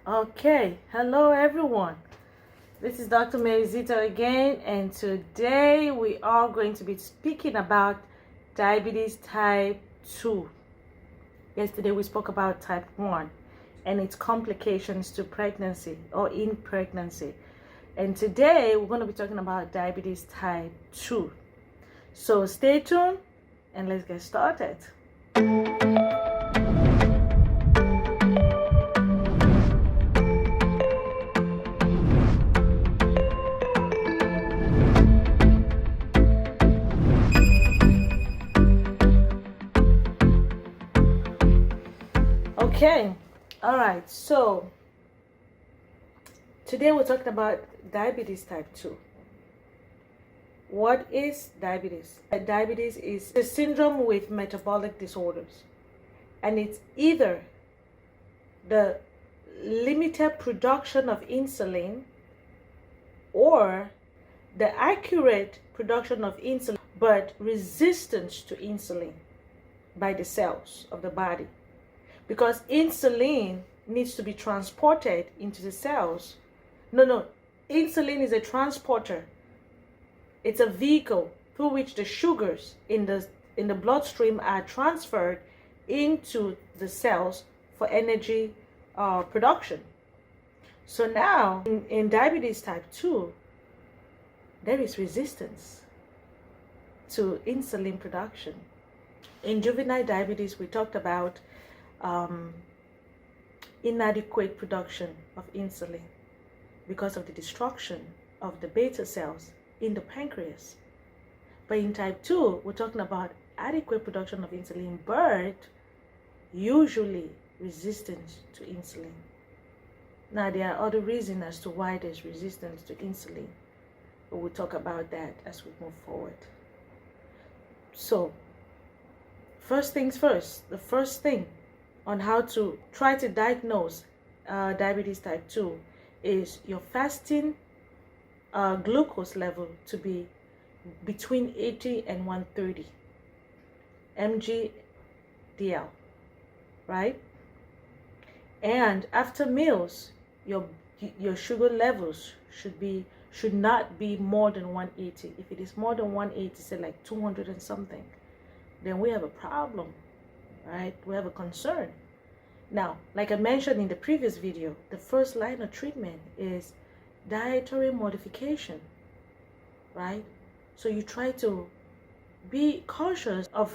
Okay, hello everyone. This is Dr. Mary-Zitta again, and today we are going to be speaking about diabetes type 2. Yesterday we spoke about type 1 and its complications to pregnancy or in pregnancy. And today we're going to be talking about diabetes type 2. So stay tuned and let's get started. Okay, all right, so today we're talking about diabetes type 2. What is diabetes? Diabetes is a syndrome with metabolic disorders, and it's either the limited production of insulin or the accurate production of insulin but resistance to insulin by the cells of the body. Because insulin needs to be transported into the cells. Insulin is a transporter. It's a vehicle through which the sugars in the bloodstream are transferred into the cells for energy production. So now, in diabetes type 2, there is resistance to insulin production. In juvenile diabetes, we talked about inadequate production of insulin because of the destruction of the beta cells in the pancreas. But in type 2, we're talking about adequate production of insulin, but usually resistance to insulin. Now, there are other reasons as to why there's resistance to insulin, but we'll talk about that as we move forward. So, first things first, the first thing on how to try to diagnose diabetes type 2 is your fasting glucose level to be between 80 and 130 mg/dl, right? And after meals, your sugar levels should not be more than 180. If it is more than 180, say like 200 and something, then we have a problem. Right? We have a concern. Now, like I mentioned in the previous video, the first line of treatment is dietary modification, right? So you try to be conscious of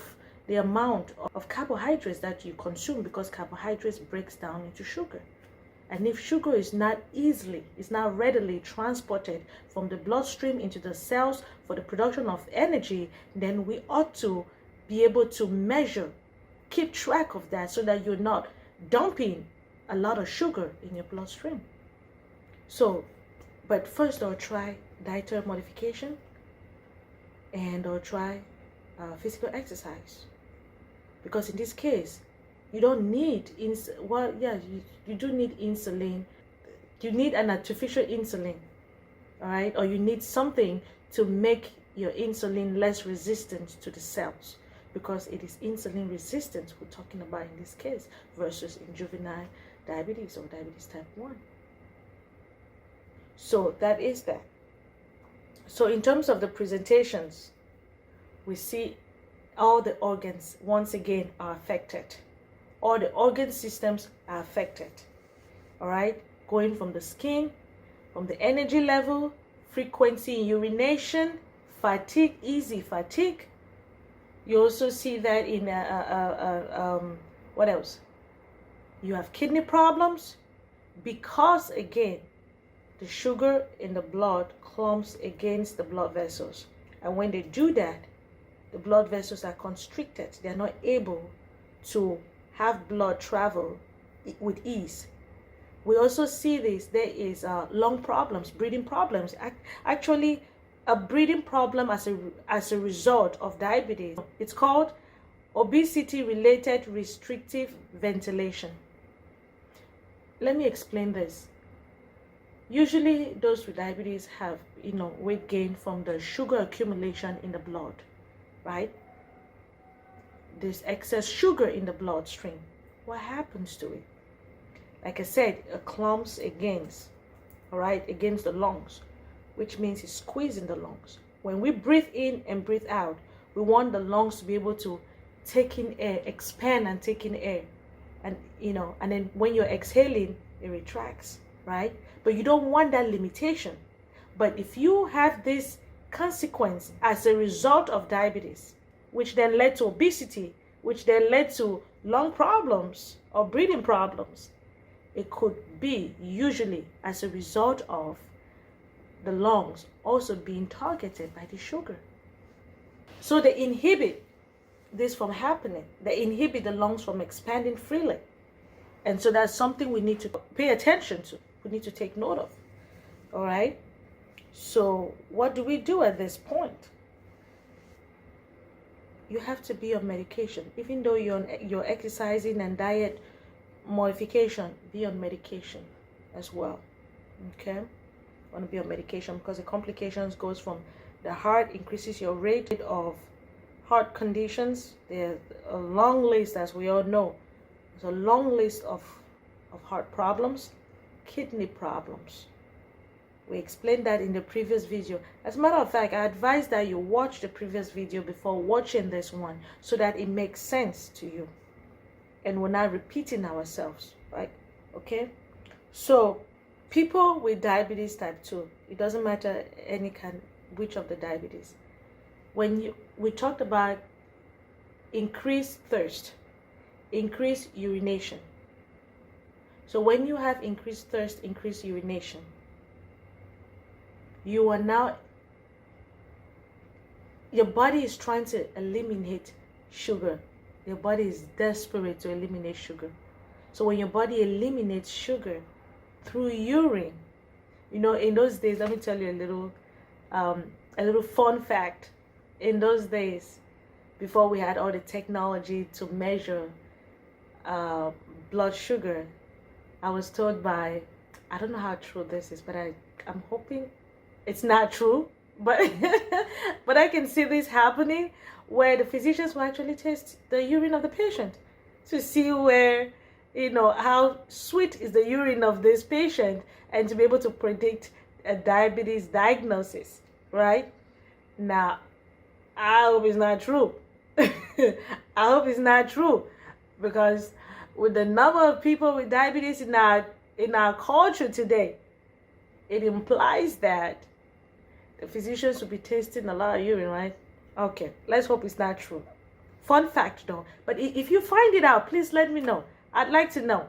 the amount of carbohydrates that you consume, because carbohydrates breaks down into sugar. And if sugar is not readily transported from the bloodstream into the cells for the production of energy, then we ought to be able to measure, keep track of that, so that you're not dumping a lot of sugar in your bloodstream. So, but first I'll try dietary modification, and I'll try physical exercise, because in this case you don't need you do need insulin. You need an artificial insulin, all right, or you need something to make your insulin less resistant to the cells, because it is insulin resistance we're talking about in this case versus in juvenile diabetes or diabetes type 1. So that is that. So in terms of the presentations, we see all the organs once again are affected. All the organ systems are affected. All right, going from the skin, from the energy level, frequency in urination, fatigue, easy fatigue. You also see that in what else? You have kidney problems, because again, the sugar in the blood clumps against the blood vessels, and when they do that, the blood vessels are constricted. They are not able to have blood travel with ease. We also see this. There is lung problems, breathing problems. Actually, a breathing problem as a result of diabetes. It's called obesity-related restrictive ventilation. Let me explain this. Usually, those with diabetes have weight gain from the sugar accumulation in the blood, right? There's excess sugar in the bloodstream. What happens to it? like I said, it clumps against, all right, against the lungs, which means it's squeezing the lungs. When we breathe in and breathe out, we want the lungs to be able to take in air, expand and take in air. And, you know, and then when you're exhaling, it retracts, right? But you don't want that limitation. But if you have this consequence as a result of diabetes, which then led to obesity, which then led to lung problems or breathing problems, it could be usually as a result of the lungs also being targeted by the sugar. So they inhibit this from happening. They inhibit the lungs from expanding freely. And so that's something we need to pay attention to. We need to take note of. All right? So what do we do at this point? You have to be on medication. Even though you're exercising and diet modification, be on medication as well. Okay? Want to be on medication because the complications goes from the heart, increases your rate of heart conditions. There's a long list, as we all know. There's a long list of heart problems, kidney problems. We explained that in the previous video. As a matter of fact, I advise that you watch the previous video before watching this one so that it makes sense to you and we're not repeating ourselves, right? Okay? So people with diabetes type 2, it doesn't matter any kind, which of the diabetes. We talked about increased thirst, increased urination. So when you have increased thirst, increased urination, you are now, your body is trying to eliminate sugar. Your body is desperate to eliminate sugar. So when your body eliminates sugar through urine, you know, in those days, let me tell you a little fun fact. In those days, before we had all the technology to measure blood sugar, I was told by, I don't know how true this is, but I'm hoping it's not true, but but I can see this happening where the physicians will actually test the urine of the patient to see where, you know, how sweet is the urine of this patient and to be able to predict a diabetes diagnosis, right? Now, I hope it's not true. I hope it's not true, because with the number of people with diabetes in our culture today, it implies that the physicians will be tasting a lot of urine, right? Okay, let's hope it's not true. Fun fact though, but if you find it out, please let me know. I'd like to know.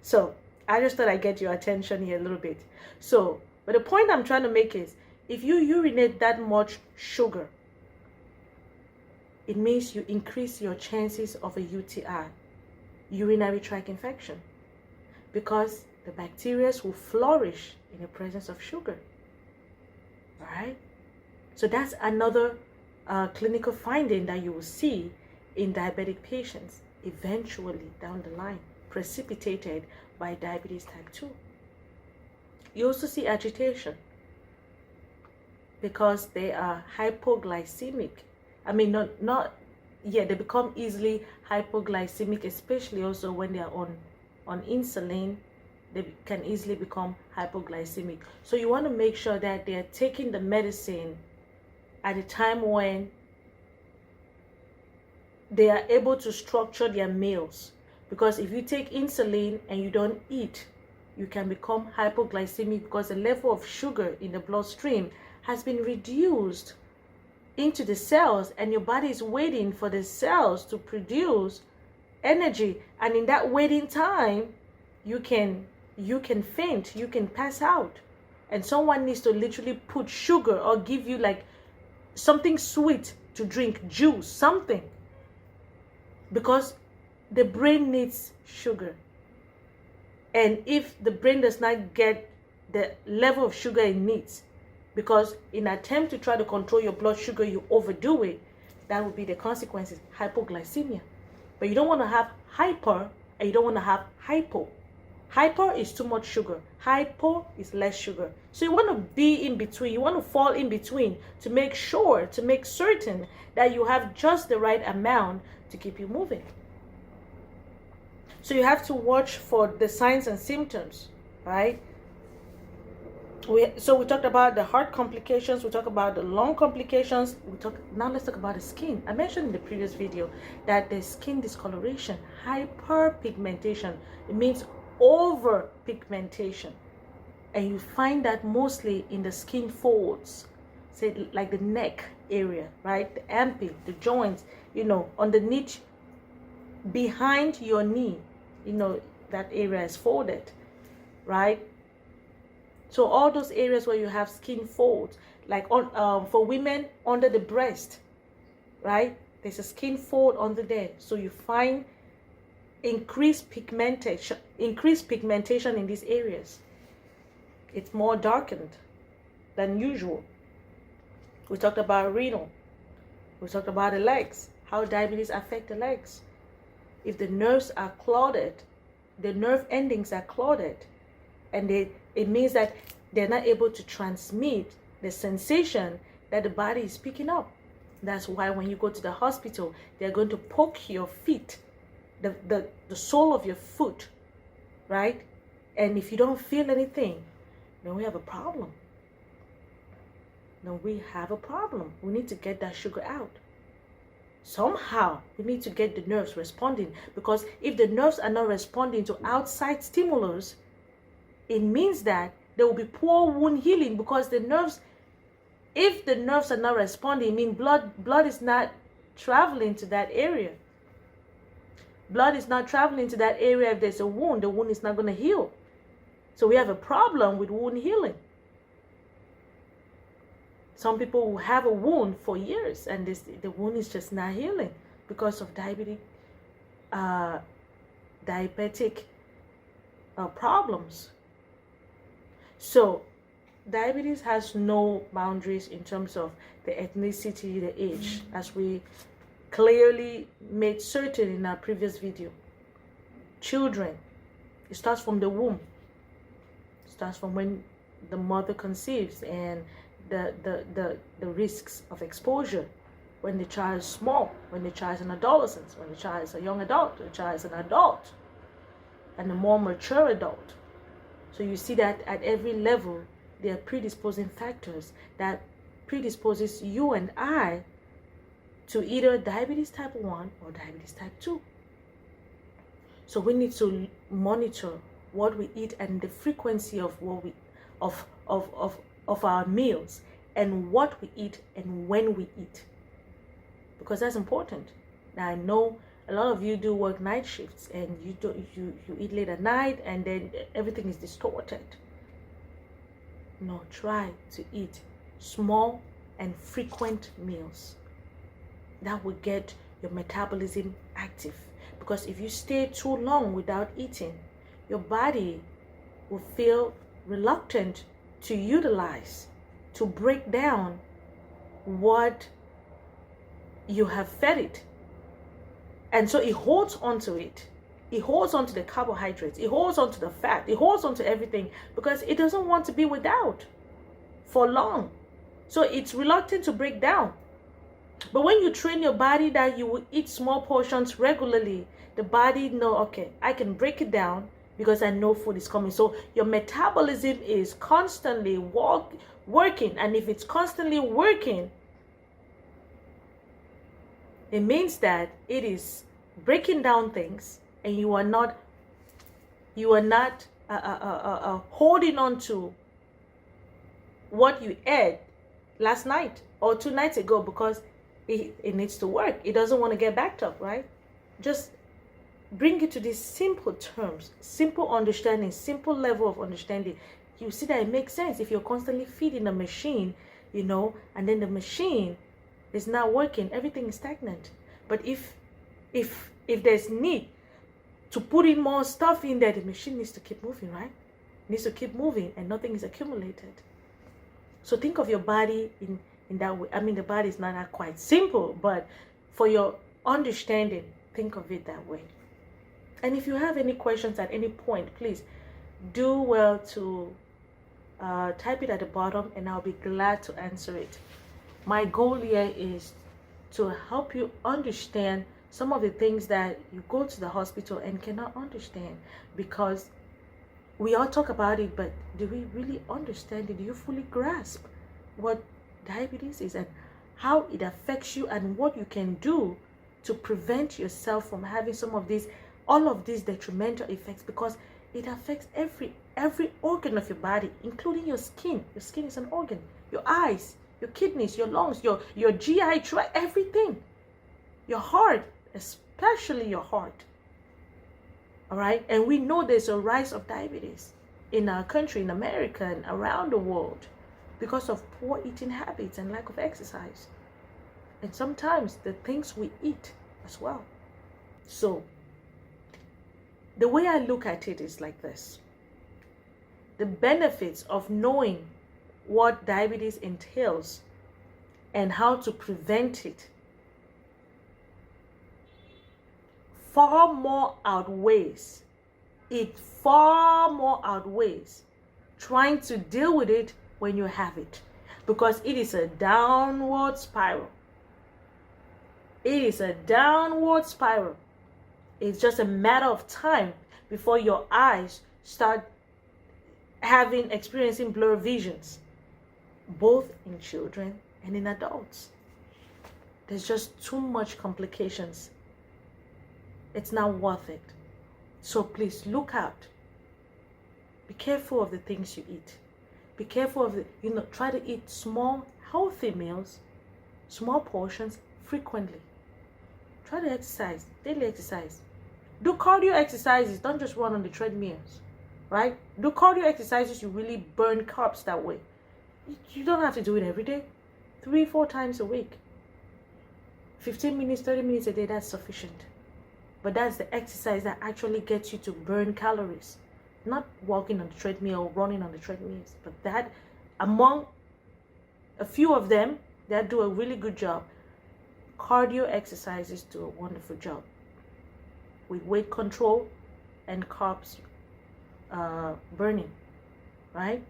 So I just thought I'd get your attention here a little bit. So, but the point I'm trying to make is, if you urinate that much sugar, it means you increase your chances of a UTI, urinary tract infection, because the bacteria will flourish in the presence of sugar. All right? So that's another clinical finding that you will see in diabetic patients eventually down the line, precipitated by diabetes type 2. You also see agitation because they are hypoglycemic. I mean, they become easily hypoglycemic, especially also when they are on insulin. They can easily become hypoglycemic. So you want to make sure that they are taking the medicine at a time when they are able to structure their meals. Because if you take insulin and you don't eat, you can become hypoglycemic because the level of sugar in the bloodstream has been reduced into the cells, and your body is waiting for the cells to produce energy. And in that waiting time, you can faint, you can pass out. And someone needs to literally put sugar or give you like something sweet to drink, juice, something, because the brain needs sugar. And if the brain does not get the level of sugar it needs, because in an attempt to try to control your blood sugar, you overdo it, that would be the consequences, hypoglycemia. But you don't want to have hyper and you don't want to have hypo. Hyper is too much sugar. Hypo is less sugar. So you want to be in between. You want to fall in between to make sure, to make certain that you have just the right amount to keep you moving. So you have to watch for the signs and symptoms, right? So we talked about the heart complications, we talked about the lung complications, now let's talk about the skin. I mentioned in the previous video that the skin discoloration, hyperpigmentation, it means over pigmentation, and you find that mostly in the skin folds, say like the neck area, right? The armpit, the joints, underneath, behind your knee, that area is folded, right? So all those areas where you have skin folds, like for women under the breast, right? There's a skin fold under there. So you find increased pigmentation in these areas. It's more darkened than usual. We talked about renal. We talked about the legs, how diabetes affect the legs. If the nerves are clouded, the nerve endings are clouded, and it means that they're not able to transmit the sensation that the body is picking up. That's why when you go to the hospital, they're going to poke your feet, the sole of your foot, right? And if you don't feel anything, then we have a problem. We need to get that sugar out. Somehow we need to get the nerves responding, because if the nerves are not responding to outside stimulus, it means that there will be poor wound healing, because if the nerves are not responding, it means blood is not traveling to that area. Blood is not traveling to that area. If there's a wound, the wound is not going to heal. So we have a problem with wound healing. Some people will have a wound for years and the wound is just not healing because of diabetic problems. So diabetes has no boundaries in terms of the ethnicity, the age, as we clearly made certain in our previous video. Children, it starts from the womb. It starts from when the mother conceives, and the risks of exposure when the child is small, when the child is an adolescent, when the child is a young adult, when the child is an adult, and a more mature adult. So you see that at every level, there are predisposing factors that predisposes you and I to either diabetes type 1 or diabetes type 2. So we need to monitor what we eat and the frequency of what we of our meals, and what we eat and when we eat, because that's important. Now I know a lot of you do work night shifts, and you eat late at night, and then everything is distorted. No, try to eat small and frequent meals. That will get your metabolism active, because if you stay too long without eating, your body will feel reluctant to utilize, to break down what you have fed it. And so it holds onto it. It holds onto the carbohydrates. It holds onto the fat. It holds onto everything, because it doesn't want to be without for long. So it's reluctant to break down. But when you train your body that you will eat small portions regularly, the body knows, okay, I can break it down because I know food is coming. So your metabolism is constantly working. And if it's constantly working, it means that it is breaking down things, and you are not holding on to what you ate last night or 2 nights ago, because it needs to work. It doesn't want to get backed up, right? Just bring it to these simple terms, simple understanding, simple level of understanding. You see that it makes sense. If you're constantly feeding a machine, and then the machine is not working, everything is stagnant. But if there's need to put in more stuff in there, the machine needs to keep moving, right? It needs to keep moving, and nothing is accumulated. So think of your body in that way. I mean, the body is not quite simple, but for your understanding, think of it that way. And if you have any questions at any point, please do well to type it at the bottom, and I'll be glad to answer it. My goal here is to help you understand Some of the things that you go to the hospital and cannot understand, because we all talk about it, but do we really understand it? Do you fully grasp what diabetes is and how it affects you and what you can do to prevent yourself from having all of these detrimental effects? Because it affects every organ of your body, including your skin. Your skin is an organ. Your eyes, your kidneys, your lungs, your GI tract, everything. Your heart, especially your heart. All right? And we know there's a rise of diabetes in our country, in America, and around the world because of poor eating habits and lack of exercise. And sometimes the things we eat as well. So, the way I look at it is like this. The benefits of knowing what diabetes entails and how to prevent it far more outweighs trying to deal with it when you have it, because it is a downward spiral. It's just a matter of time before your eyes start experiencing blur visions, both in children and in adults. There's just too much complications. It's not worth it. So please look out. Be careful of the things you eat. Be careful of try to eat small, healthy meals, small portions, frequently. Try to exercise, daily exercise. Do cardio exercises, don't just run on the treadmills, right? Do cardio exercises, you really burn carbs that way. You don't have to do it every day. 3-4 times a week. 15 minutes, 30 minutes a day, that's sufficient. But that's the exercise that actually gets you to burn calories. Not walking on the treadmill or running on the treadmills. But that, among a few of them that do a really good job, cardio exercises do a wonderful job with weight control and carbs burning, right?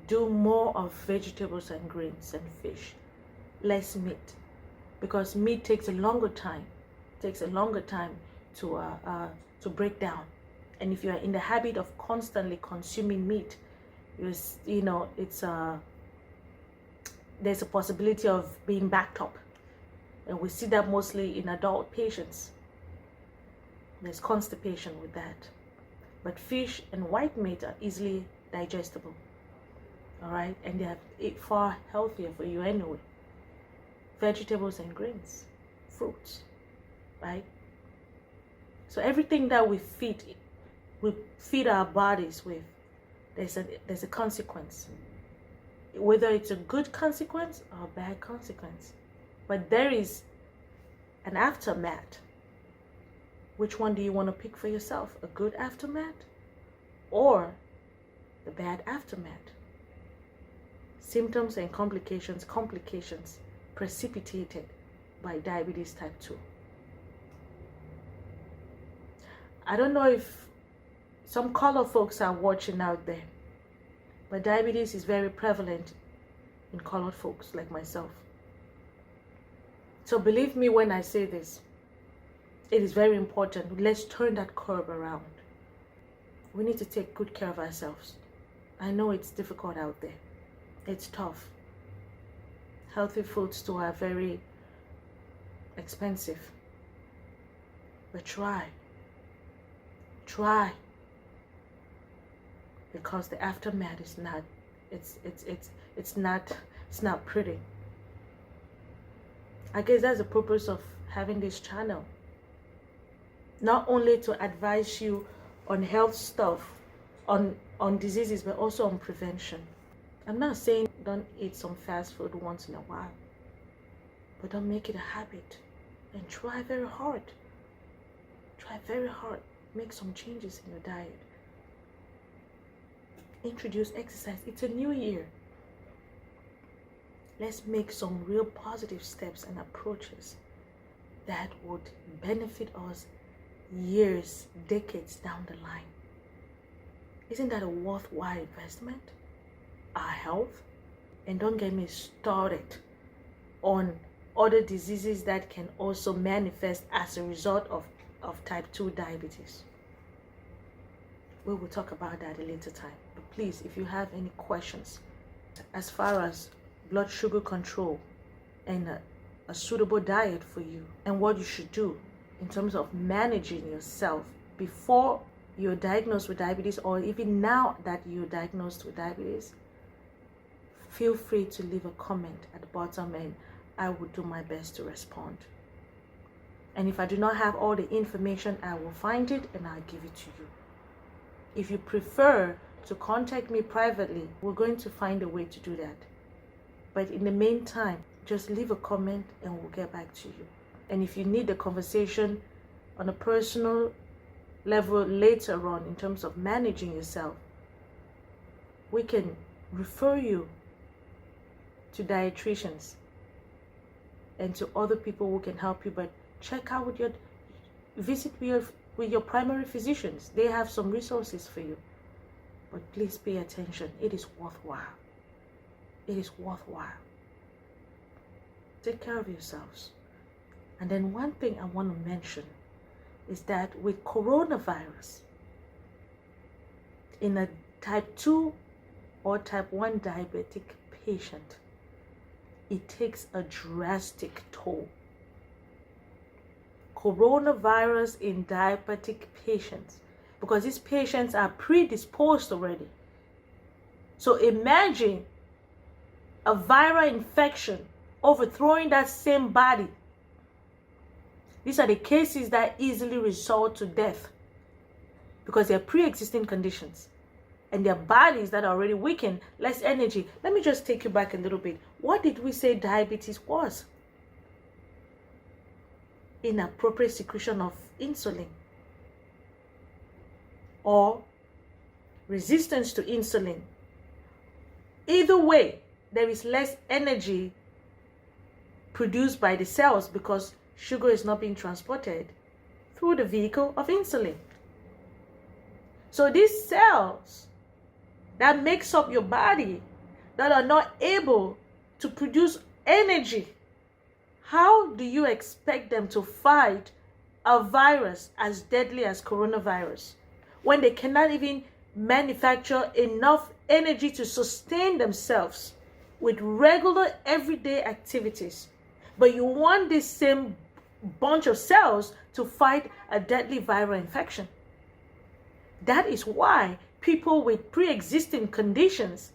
Do more of vegetables and grains and fish, less meat, because meat takes a longer time. To break down. And if you are in the habit of constantly consuming meat, there's a possibility of being backed up. And we see that mostly in adult patients. There's constipation with that. But fish and white meat are easily digestible. All right? And they are far healthier for you anyway. Vegetables and grains, fruits, right? So everything that we feed our bodies with, there's a consequence. Whether it's a good consequence or a bad consequence. But there is an aftermath. Which one do you want to pick for yourself? A good aftermath or the bad aftermath? Symptoms and complications precipitated by diabetes type 2. I don't know if some color folks are watching out there, but diabetes is very prevalent in colored folks like myself. So believe me when I say this, it is very important. Let's turn that curve around. We need to take good care of ourselves. I know it's difficult out there. It's tough. Healthy foods too are very expensive. But try. Because the aftermath is not, it's not pretty. I guess that's the purpose of having this channel. Not only to advise you on health stuff, on diseases, but also on prevention. I'm not saying don't eat some fast food once in a while, but don't make it a habit. And try very hard. Make some changes in your diet. Introduce exercise. It's a new year. Let's make some real positive steps and approaches that would benefit us years, decades down the line. Isn't that a worthwhile investment? Our health. And don't get me started on other diseases that can also manifest as a result of type 2 diabetes. We will talk about that at a later time. But please, if you have any questions as far as blood sugar control and a suitable diet for you and what you should do in terms of managing yourself before you're diagnosed with diabetes, or even now that you're diagnosed with diabetes, feel free to leave a comment at the bottom and I will do my best to respond. And if I do not have all the information, I will find it and I'll give it to you. If you prefer to contact me privately, we're going to find a way to do that. But in the meantime, just leave a comment and we'll get back to you. And if you need a conversation on a personal level later on in terms of managing yourself, we can refer you to dietitians and to other people who can help you. But check out visit with your primary physicians. They have some resources for you. But please pay attention. It is worthwhile. It is worthwhile. Take care of yourselves. And then one thing I want to mention is that with coronavirus, in a type 2 or type 1 diabetic patient, it takes a drastic toll. Coronavirus in diabetic patients, because these patients are predisposed already. So imagine a viral infection overthrowing that same body. These are the cases that easily result to death because they're pre-existing conditions and their bodies that are already weakened, less energy. Let me just take you back a little bit. What did we say diabetes was? Inappropriate secretion of insulin or resistance to insulin. Either way, there is less energy produced by the cells because sugar is not being transported through the vehicle of insulin. So these cells that makes up your body that are not able to produce energy, how do you expect them to fight a virus as deadly as coronavirus when they cannot even manufacture enough energy to sustain themselves with regular everyday activities? But you want this same bunch of cells to fight a deadly viral infection. That is why people with pre-existing conditions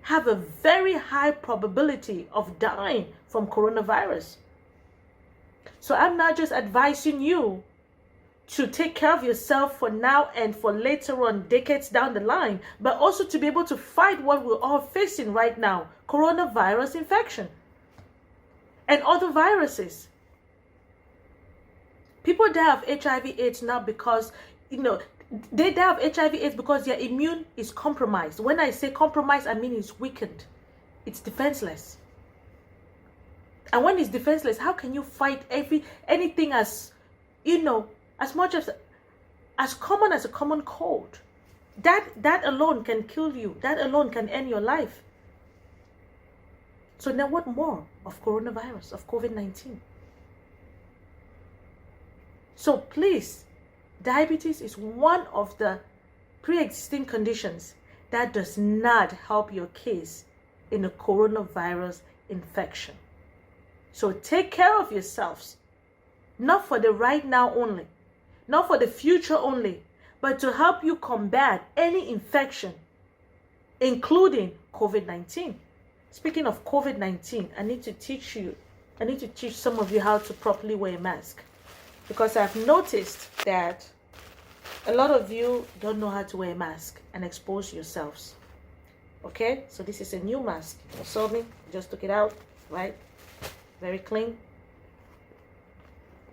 have a very high probability of dying from coronavirus. So I'm not just advising you to take care of yourself for now and for later on, decades down the line, but also to be able to fight what we're all facing right now, coronavirus infection and other viruses. People die of HIV/AIDS not because, they die of HIV/AIDS because their immune is compromised. When I say compromised, I mean it's weakened. It's defenseless. And when it's defenseless, how can you fight anything as much as common as a common cold? That alone can kill you. That alone can end your life. So now what more of coronavirus, of COVID-19? So please, diabetes is one of the pre-existing conditions that does not help your case in a coronavirus infection. So take care of yourselves, not for the right now only, not for the future only, but to help you combat any infection, including COVID-19. Speaking of COVID-19, I need to teach some of you how to properly wear a mask, because I've noticed that a lot of you don't know how to wear a mask and expose yourselves. Okay, so this is a new mask. You saw me, just took it out, right? Very clean.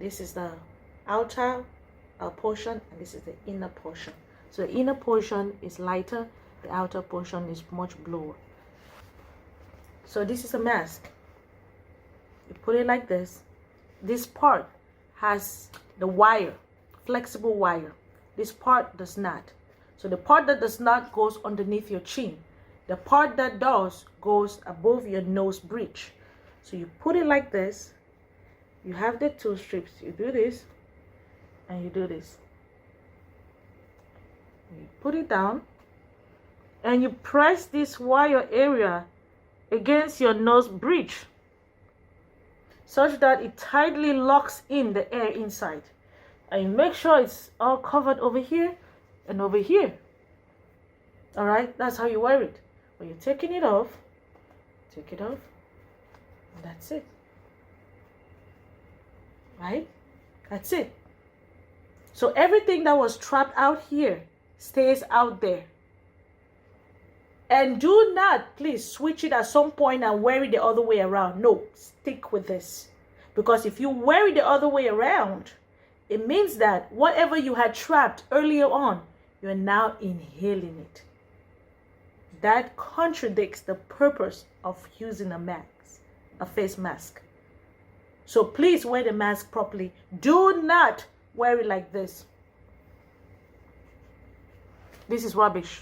This is the outer portion, and this is the inner portion. So the inner portion is lighter, the outer portion is much bluer. So this is a mask. You put it like this. This part has the wire, flexible wire. This part does not. So the part that does not goes underneath your chin. The part that does goes above your nose bridge. So you put it like this. You have the 2 strips. You do this and you do this. You put it down and you press this wire area against your nose bridge such that it tightly locks in the air inside. And you make sure it's all covered over here and over here. All right, that's how you wear it. When you're taking it off, take it off, and that's it. Right? That's it. So everything that was trapped out here stays out there. And do not, please, switch it at some point and wear it the other way around. No, stick with this. Because if you wear it the other way around, it means that whatever you had trapped earlier on, you're now inhaling it. That contradicts the purpose of using a mask, a face mask. So please wear the mask properly. Do not wear it like this. This is rubbish.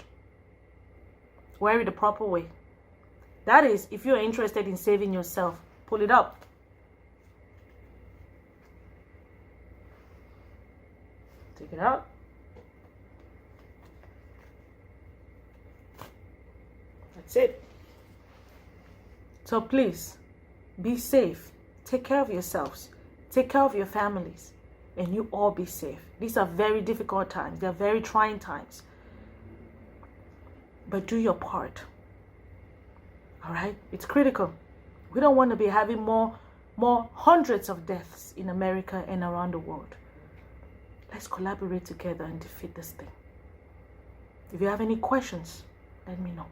Wear it the proper way. That is, if you're interested in saving yourself, pull it up. Take it out. That's it. So please, be safe. Take care of yourselves. Take care of your families. And you all be safe. These are very difficult times. They're very trying times. But do your part. All right? It's critical. We don't want to be having more hundreds of deaths in America and around the world. Let's collaborate together and defeat this thing. If you have any questions, let me know.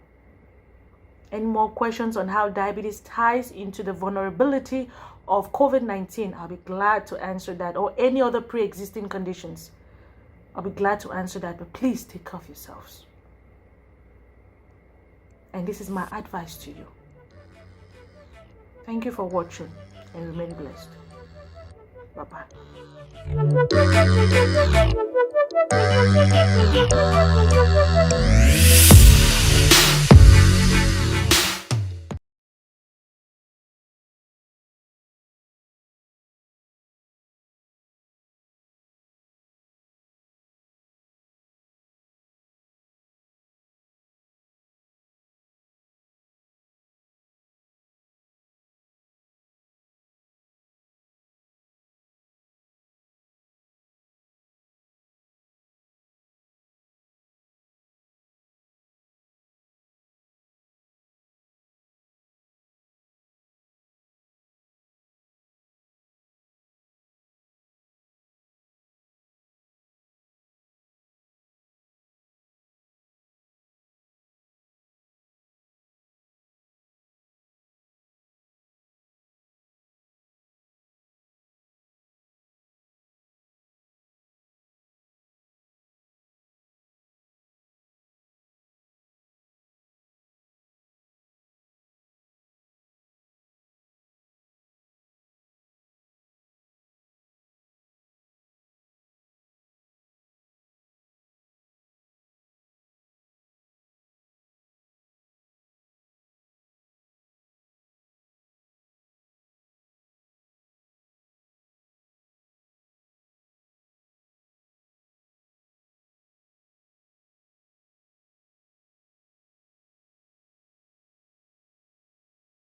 Any more questions on how diabetes ties into the vulnerability of COVID-19, I'll be glad to answer that, or any other pre-existing conditions. I'll be glad to answer that, but please take care of yourselves. And this is my advice to you. Thank you for watching and remain blessed. Bye-bye.